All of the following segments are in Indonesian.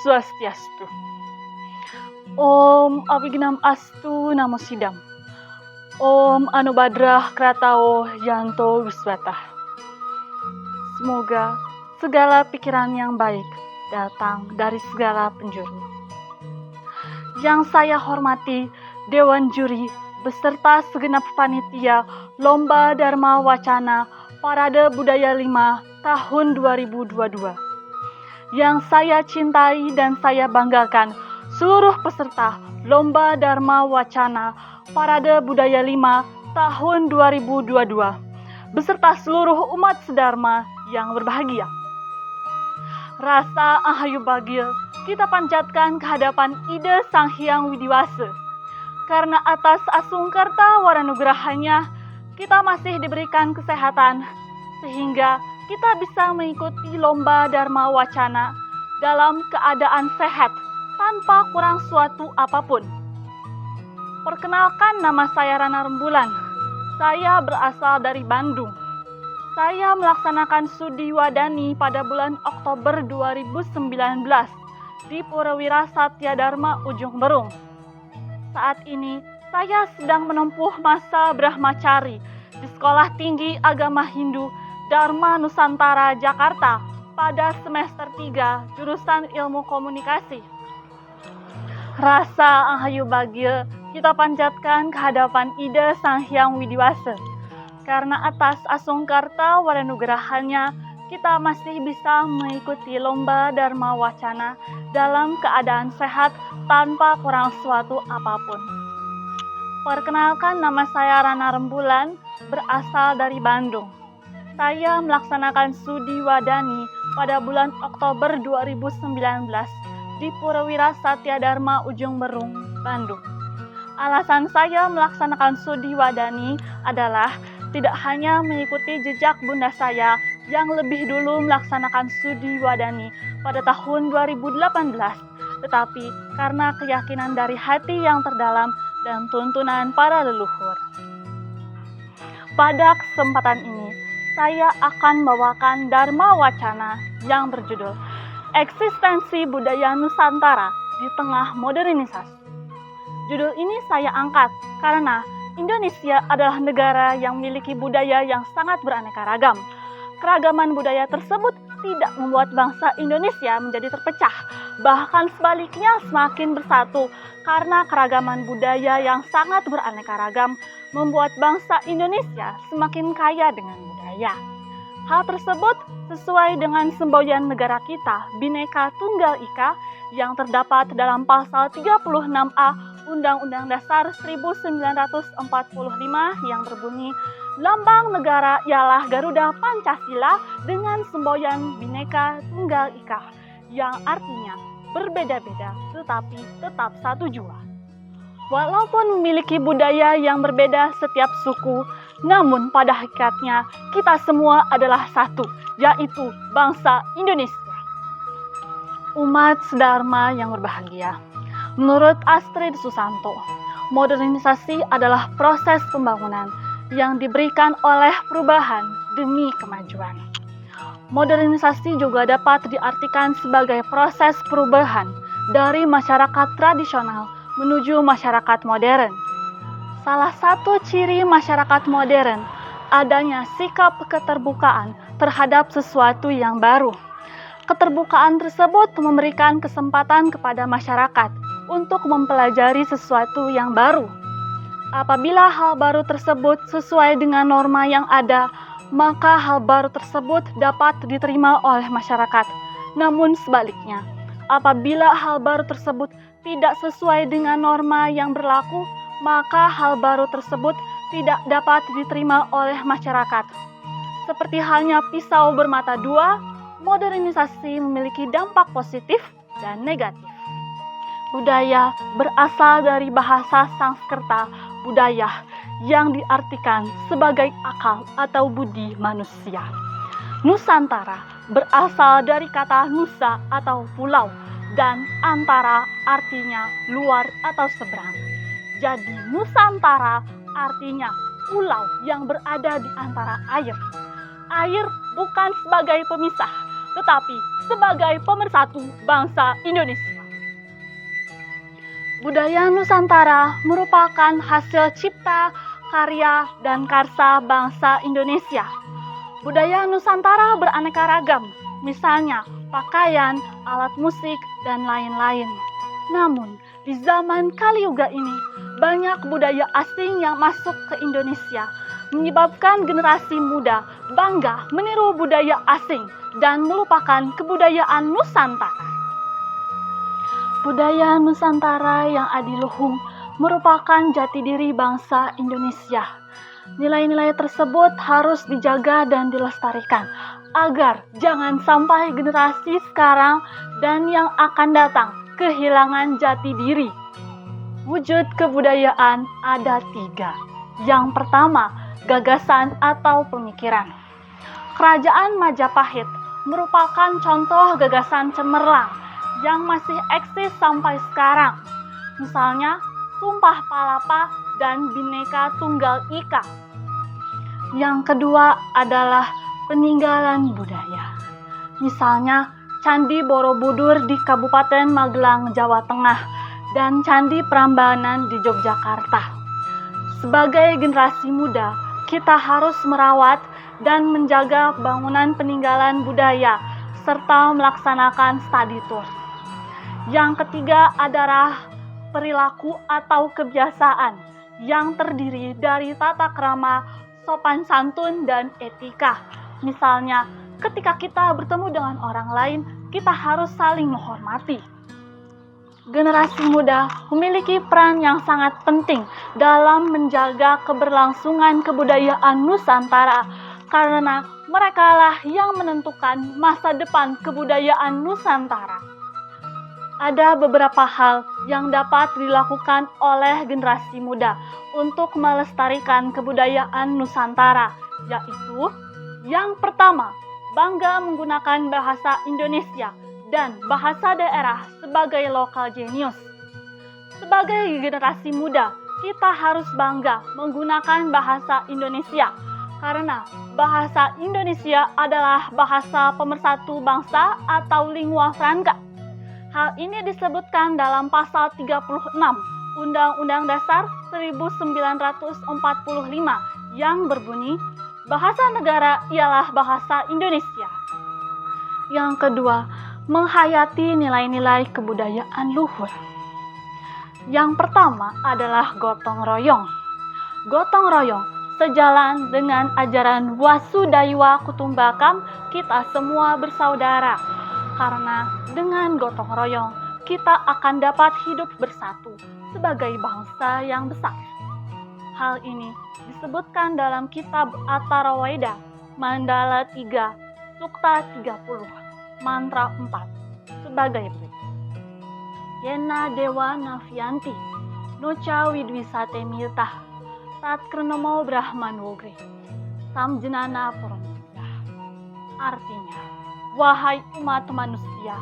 Swastiastu. Om Abignam Astu Namo Sidam. Om Anubadrah Kratao Yanto Wiswata. Semoga segala pikiran yang baik datang dari segala penjuru. Yang saya hormati Dewan Juri beserta segenap panitia Lomba Dharma Wacana Parade Budaya 5 tahun 2022. Yang saya cintai dan saya banggakan seluruh peserta Lomba Dharma Wacana Parade Budaya 5 tahun 2022 beserta seluruh umat sedharma yang berbahagia. Rasa ahayu bagil kita panjatkan ke hadapan Ida Sang Hyang Widiwasa. Karena atas asungkarta waranugrahanya kita masih diberikan kesehatan sehingga kita bisa mengikuti Lomba Dharma Wacana dalam keadaan sehat tanpa kurang suatu apapun. Perkenalkan, nama saya Rana Rembulan. Saya berasal dari Bandung. Saya melaksanakan studi wadani pada bulan Oktober 2019 di Purwira Satya Dharma Ujung Berung. Saat ini saya sedang menempuh masa Brahmacari di Sekolah Tinggi Agama Hindu Dharma Nusantara Jakarta pada semester 3 jurusan Ilmu Komunikasi. Rasa ahayu bagil kita panjatkan ke hadapan Ida Sang Hyang Widiwasa. Karena atas asungkarta waranugrahanya kita masih bisa mengikuti Lomba Dharma Wacana dalam keadaan sehat tanpa kurang suatu apapun. Perkenalkan, nama saya Rana Rembulan, berasal dari Bandung. Saya melaksanakan studi wadani pada bulan Oktober 2019 di Purwira Satya Dharma Ujung Berung, Bandung. Alasan saya melaksanakan studi wadani adalah tidak hanya mengikuti jejak bunda saya yang lebih dulu melaksanakan studi wadani pada tahun 2018, tetapi karena keyakinan dari hati yang terdalam dan tuntunan para leluhur. Pada kesempatan ini, saya akan membawakan Dharma Wacana yang berjudul Eksistensi Budaya Nusantara di Tengah Modernisasi. Judul ini saya angkat karena Indonesia adalah negara yang memiliki budaya yang sangat beraneka ragam. Keragaman budaya tersebut tidak membuat bangsa Indonesia menjadi terpecah, bahkan sebaliknya semakin bersatu karena keragaman budaya yang sangat beraneka ragam membuat bangsa Indonesia semakin kaya dengan budaya. Hal tersebut sesuai dengan semboyan negara kita, Bhinneka Tunggal Ika, yang terdapat dalam pasal 36A Undang-Undang Dasar 1945 yang berbunyi, lambang negara ialah Garuda Pancasila dengan semboyan Bhinneka Tunggal Ika, yang artinya berbeda-beda tetapi tetap satu jua. Walaupun memiliki budaya yang berbeda setiap suku, namun pada hakikatnya kita semua adalah satu, yaitu bangsa Indonesia. Umat sedharma yang berbahagia. Menurut Astrid Susanto, modernisasi adalah proses pembangunan yang diberikan oleh perubahan demi kemajuan. Modernisasi juga dapat diartikan sebagai proses perubahan dari masyarakat tradisional menuju masyarakat modern. Salah satu ciri masyarakat modern adanya sikap keterbukaan terhadap sesuatu yang baru. Keterbukaan tersebut memberikan kesempatan kepada masyarakat untuk mempelajari sesuatu yang baru. Apabila hal baru tersebut sesuai dengan norma yang ada, maka hal baru tersebut dapat diterima oleh masyarakat. Namun sebaliknya, apabila hal baru tersebut tidak sesuai dengan norma yang berlaku, maka hal baru tersebut tidak dapat diterima oleh masyarakat. Seperti halnya pisau bermata dua, modernisasi memiliki dampak positif dan negatif. Budaya berasal dari bahasa Sanskerta budaya yang diartikan sebagai akal atau budi manusia. Nusantara berasal dari kata nusa atau pulau dan antara artinya luar atau seberang. Jadi Nusantara artinya pulau yang berada di antara air. Air bukan sebagai pemisah, tetapi sebagai pemersatu bangsa Indonesia. Budaya Nusantara merupakan hasil cipta, karya, dan karsa bangsa Indonesia. Budaya Nusantara beraneka ragam, misalnya pakaian, alat musik, dan lain-lain. Namun, di zaman Kaliuga ini, banyak budaya asing yang masuk ke Indonesia, menyebabkan generasi muda bangga meniru budaya asing dan melupakan kebudayaan Nusantara. Budaya Nusantara yang adiluhung merupakan jati diri bangsa Indonesia. Nilai-nilai tersebut harus dijaga dan dilestarikan agar jangan sampai generasi sekarang dan yang akan datang kehilangan jati diri. Wujud kebudayaan ada 3. Yang pertama, gagasan atau pemikiran. Kerajaan Majapahit merupakan contoh gagasan cemerlang yang masih eksis sampai sekarang. Misalnya, Sumpah Palapa dan Bhinneka Tunggal Ika. Yang kedua adalah peninggalan budaya. Misalnya, Candi Borobudur di Kabupaten Magelang, Jawa Tengah, dan Candi Prambanan di Yogyakarta. Sebagai generasi muda, kita harus merawat dan menjaga bangunan peninggalan budaya, serta melaksanakan study tour. Yang ketiga adalah perilaku atau kebiasaan yang terdiri dari tata krama, sopan santun, dan etika. Misalnya, ketika kita bertemu dengan orang lain, kita harus saling menghormati. Generasi muda memiliki peran yang sangat penting dalam menjaga keberlangsungan kebudayaan Nusantara karena merekalah yang menentukan masa depan kebudayaan Nusantara. Ada beberapa hal yang dapat dilakukan oleh generasi muda untuk melestarikan kebudayaan Nusantara, yaitu yang pertama, bangga menggunakan bahasa Indonesia dan bahasa daerah sebagai local genius. Sebagai generasi muda, kita harus bangga menggunakan bahasa Indonesia karena bahasa Indonesia adalah bahasa pemersatu bangsa atau lingua franca. Hal ini disebutkan dalam pasal 36 Undang-Undang Dasar 1945 yang berbunyi, bahasa negara ialah bahasa Indonesia. Yang kedua, menghayati nilai-nilai kebudayaan luhur. Yang pertama adalah gotong royong. Gotong royong sejalan dengan ajaran Wasudaiwa Kutumbakam, kita semua bersaudara. Karena dengan gotong royong, kita akan dapat hidup bersatu sebagai bangsa yang besar. Hal ini disebutkan dalam kitab Atharwaveda, Mandala 3, Sukta 30, Mantra 4, sebagai berikut. Yena Dewa Navianti, Noca Widwisate Miltah, Tat Krenomo Brahman Wogre, Samjenana Poromida. Artinya, wahai umat manusia,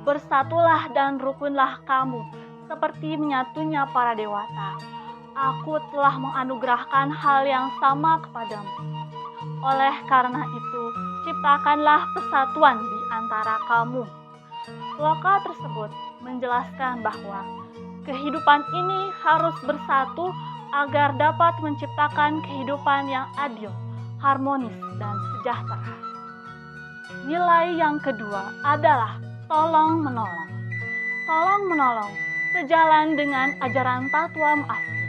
bersatulah dan rukunlah kamu seperti menyatunya para dewata. Aku telah menganugerahkan hal yang sama kepadamu. Oleh karena itu, ciptakanlah persatuan di antara kamu. Sloka tersebut menjelaskan bahwa kehidupan ini harus bersatu agar dapat menciptakan kehidupan yang adil, harmonis, dan sejahtera. Nilai yang kedua adalah tolong-menolong. Tolong-menolong sejalan dengan ajaran Tattwa Asli.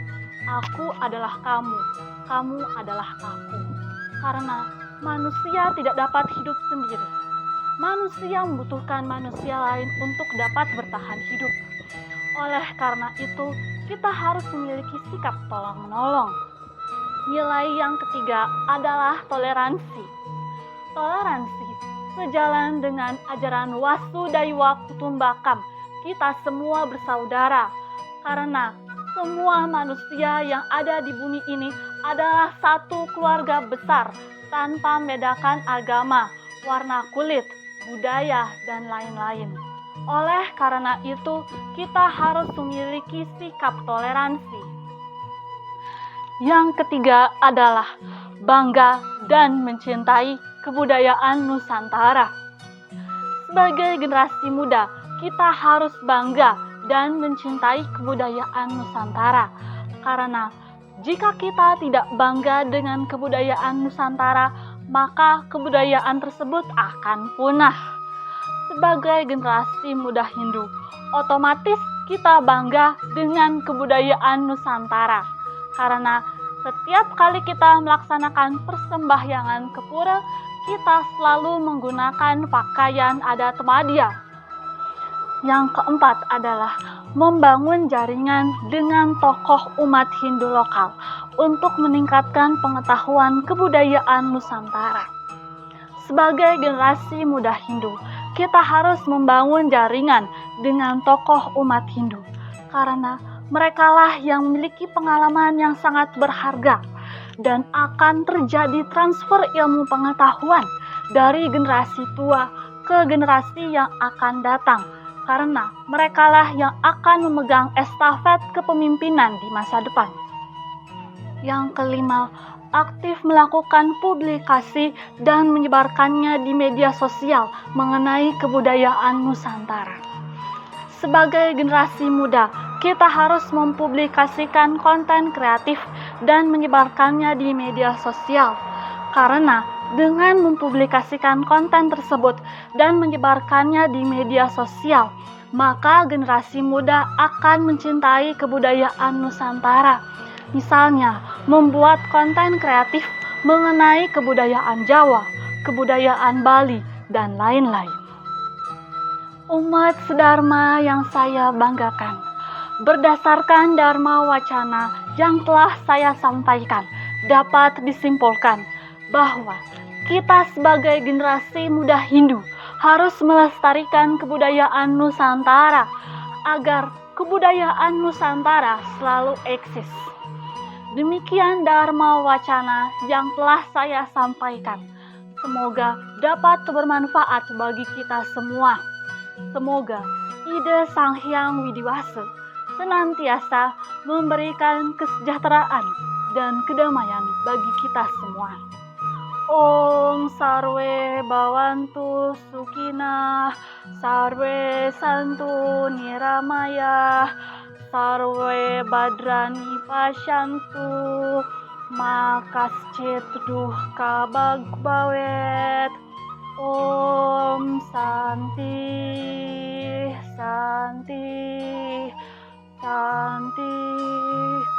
Aku adalah kamu, kamu adalah aku. Karena manusia tidak dapat hidup sendiri. Manusia membutuhkan manusia lain untuk dapat bertahan hidup. Oleh karena itu, kita harus memiliki sikap tolong-menolong. Nilai yang ketiga adalah toleransi. Toleransi sejalan dengan ajaran Wasudaiwa Kutumbakam, kita semua bersaudara. Karena semua manusia yang ada di bumi ini adalah satu keluarga besar tanpa membedakan agama, warna kulit, budaya, dan lain-lain. Oleh karena itu, kita harus memiliki sikap toleransi. Yang ketiga adalah bangga dan mencintai kebudayaan Nusantara. Sebagai generasi muda, kita harus bangga dan mencintai kebudayaan Nusantara. Karena jika kita tidak bangga dengan kebudayaan Nusantara, maka kebudayaan tersebut akan punah. Sebagai generasi muda Hindu, otomatis kita bangga dengan kebudayaan Nusantara. Karena setiap kali kita melaksanakan persembahyangan ke pura, kita selalu menggunakan pakaian adat Madya. Yang keempat adalah membangun jaringan dengan tokoh umat Hindu lokal untuk meningkatkan pengetahuan kebudayaan Nusantara. Sebagai generasi muda Hindu, kita harus membangun jaringan dengan tokoh umat Hindu karena merekalah yang memiliki pengalaman yang sangat berharga dan akan terjadi transfer ilmu pengetahuan dari generasi tua ke generasi yang akan datang. Karena merekalah yang akan memegang estafet kepemimpinan di masa depan. Yang kelima, aktif melakukan publikasi dan menyebarkannya di media sosial mengenai kebudayaan Nusantara. Sebagai generasi muda, kita harus mempublikasikan konten kreatif dan menyebarkannya di media sosial. Karena dengan mempublikasikan konten tersebut dan menyebarkannya di media sosial, maka generasi muda akan mencintai kebudayaan Nusantara. Misalnya, membuat konten kreatif mengenai kebudayaan Jawa, kebudayaan Bali, dan lain-lain. Umat sedharma yang saya banggakan, berdasarkan Dharma Wacana yang telah saya sampaikan, dapat disimpulkan bahwa kita sebagai generasi muda Hindu harus melestarikan kebudayaan Nusantara agar kebudayaan Nusantara selalu eksis. Demikian Dharma Wacana yang telah saya sampaikan. Semoga dapat bermanfaat bagi kita semua. Semoga ide Sang Hyang Widiwasa senantiasa memberikan kesejahteraan dan kedamaian bagi kita semua. Om Sarwe Bhavantu Sukhina, Sarwe Santu Niramaya, Sarwe Badrani Pasyantu, Makaschit Duhka Bhagbhavet. Om Santi, Santi, Santi.